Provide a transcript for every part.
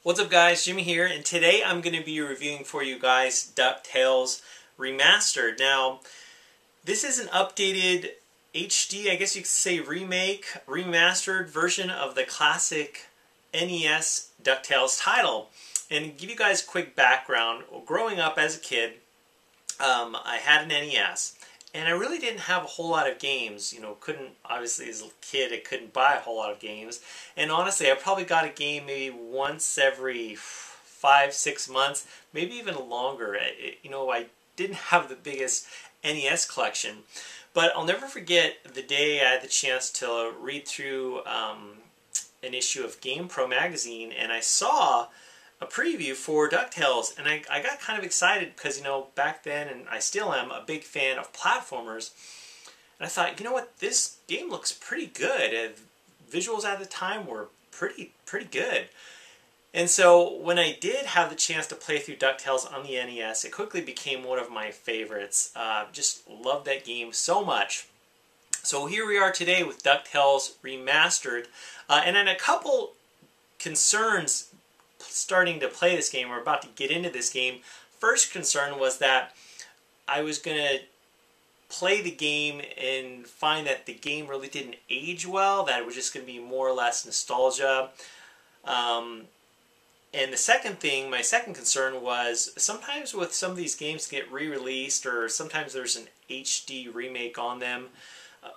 What's up guys, Jimmy here, and today I'm going to be reviewing for you guys Ducktales Remastered. Now, this is an updated HD, I guess you could say remake, remastered version of the classic NES Ducktales title. And to give you guys a quick background, growing up as a kid, I had an NES. And I really didn't have a whole lot of games, obviously as a kid I couldn't buy a whole lot of games. And honestly, I probably got a game maybe once every 5-6 months, maybe even longer. I didn't have the biggest NES collection. But I'll never forget the day I had the chance to read through an issue of GamePro magazine, and I saw a preview for DuckTales, and I got kind of excited because, back then, and I still am, a big fan of platformers. And I thought, you know what, this game looks pretty good. Visuals at the time were pretty good. And so when I did have the chance to play through DuckTales on the NES, it quickly became one of my favorites. Just loved that game so much. So here we are today with DuckTales Remastered, and then a couple concerns starting to play this game. We're about to get into this game. First concern was that I was going to play the game and find that the game really didn't age well, that it was just going to be more or less nostalgia. And the second thing, my second concern was sometimes with some of these games get re-released, or sometimes there's an HD remake on them.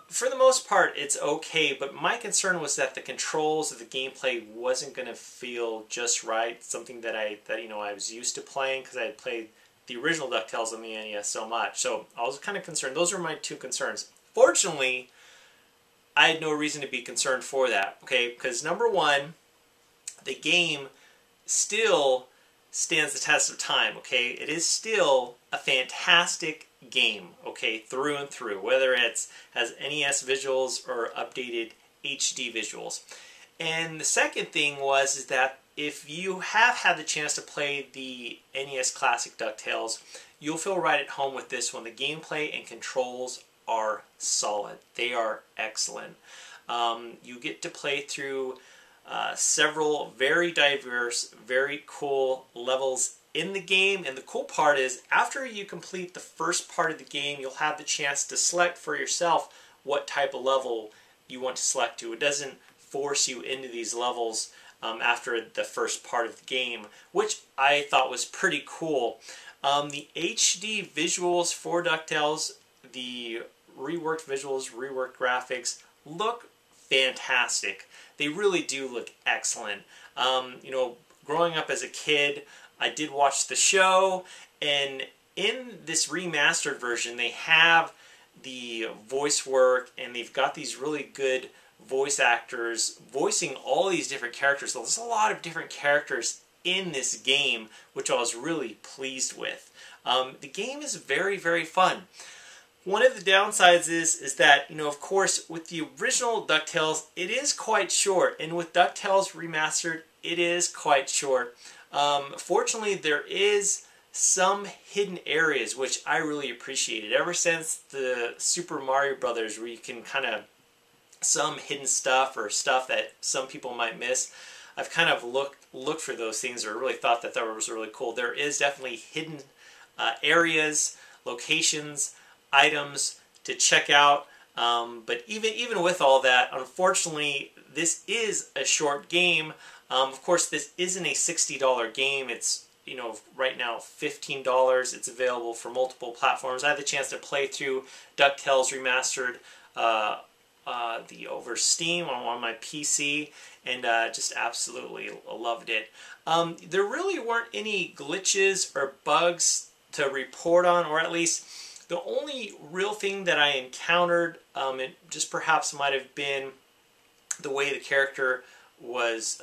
For the most part, it's okay, but my concern was that the controls of the gameplay wasn't going to feel just right, something that I was used to playing because I had played the original DuckTales on the NES so much. So I was kind of concerned. Those were my two concerns. Fortunately, I had no reason to be concerned for that, okay? Because number one, the game still stands the test of time, okay? It is still a fantastic game, okay, through and through, whether it has NES visuals or updated HD visuals. And the second thing is that if you have had the chance to play the NES Classic DuckTales, you'll feel right at home with this one. The gameplay and controls are solid. They are excellent. You get to play through several very diverse, very cool levels in the game, and the cool part is after you complete the first part of the game, you'll have the chance to select for yourself what type of level you want to select to. It doesn't force you into these levels after the first part of the game, which I thought was pretty cool. The HD visuals for DuckTales, the reworked visuals, reworked graphics, look fantastic. They really do look excellent. Growing up as a kid, I did watch the show, and in this remastered version, they have the voice work, and they've got these really good voice actors voicing all these different characters. So there's a lot of different characters in this game, which I was really pleased with. The game is very, very fun. One of the downsides is that, of course, with the original DuckTales, it is quite short, and with DuckTales Remastered, it is quite short. Fortunately, there is some hidden areas, which I really appreciated. Ever since the Super Mario Brothers, where you can kind of, some hidden stuff or stuff that some people might miss, I've kind of looked for those things, or really thought that was really cool. There is definitely hidden areas, locations, items to check out, but even with all that, unfortunately, this is a short game. Of course, this isn't a $60 game. It's, right now $15. It's available for multiple platforms. I had the chance to play through DuckTales Remastered over Steam on my PC, and just absolutely loved it. There really weren't any glitches or bugs to report on, or at least the only real thing that I encountered, it just perhaps might have been the way the character was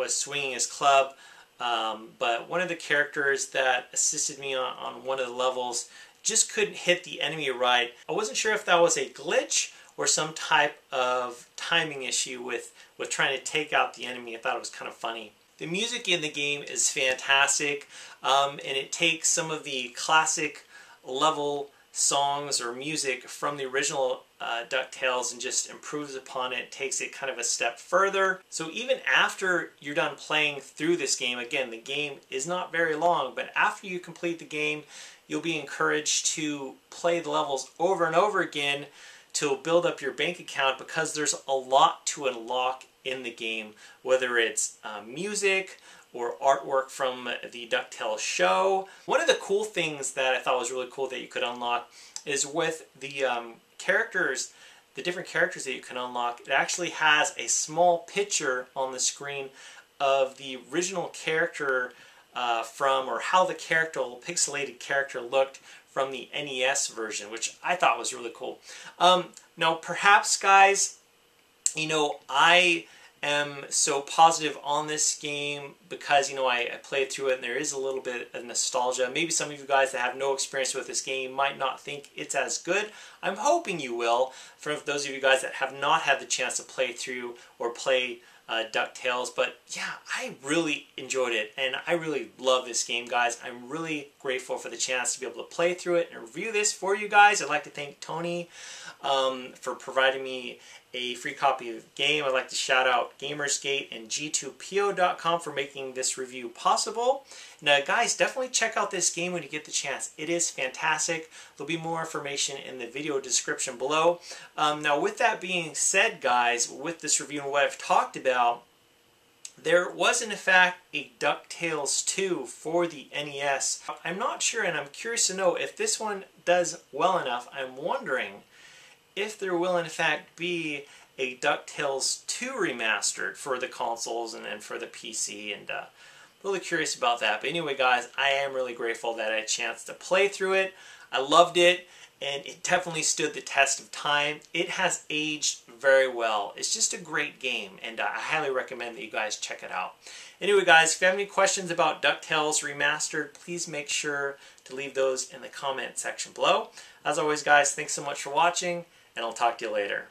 swinging his club, but one of the characters that assisted me on one of the levels just couldn't hit the enemy right. I wasn't sure if that was a glitch or some type of timing issue with trying to take out the enemy. I thought it was kind of funny. The music in the game is fantastic, and it takes some of the classic level songs or music from the original DuckTales and just improves upon it, takes it kind of a step further. So even after you're done playing through this game, again, the game is not very long, but after you complete the game, you'll be encouraged to play the levels over and over again to build up your bank account, because there's a lot to unlock in the game, whether it's music or artwork from the DuckTales show. One of the cool things that I thought was really cool that you could unlock is with the characters, the different characters that you can unlock, it actually has a small picture on the screen of the original character from, or how the character, pixelated character looked from the NES version, which I thought was really cool. Now perhaps, guys, you know, I am so positive on this game because, you know, I played through it and there is a little bit of nostalgia. Maybe some of you guys that have no experience with this game might not think it's as good. I'm hoping you will. For those of you guys that have not had the chance to play through or play DuckTales, but yeah, I really enjoyed it and I really love this game, guys. I'm really grateful for the chance to be able to play through it and review this for you guys. I'd like to thank Tony for providing me a free copy of the game. I'd like to shout out Gamersgate and G2PO.com for making this review possible. Now, guys, definitely check out this game when you get the chance. It is fantastic. There'll be more information in the video description below. Now, with that being said, guys, with this review and what I've talked about, there was, in fact, a DuckTales 2 for the NES. I'm not sure, and I'm curious to know if this one does well enough. I'm wondering if there will, in fact, be a DuckTales 2 Remastered for the consoles and for the PC, and really curious about that. But anyway, guys, I am really grateful that I had a chance to play through it. I loved it, and it definitely stood the test of time. It has aged very well. It's just a great game, and I highly recommend that you guys check it out. Anyway, guys, if you have any questions about DuckTales Remastered, please make sure to leave those in the comment section below. As always, guys, thanks so much for watching, and I'll talk to you later.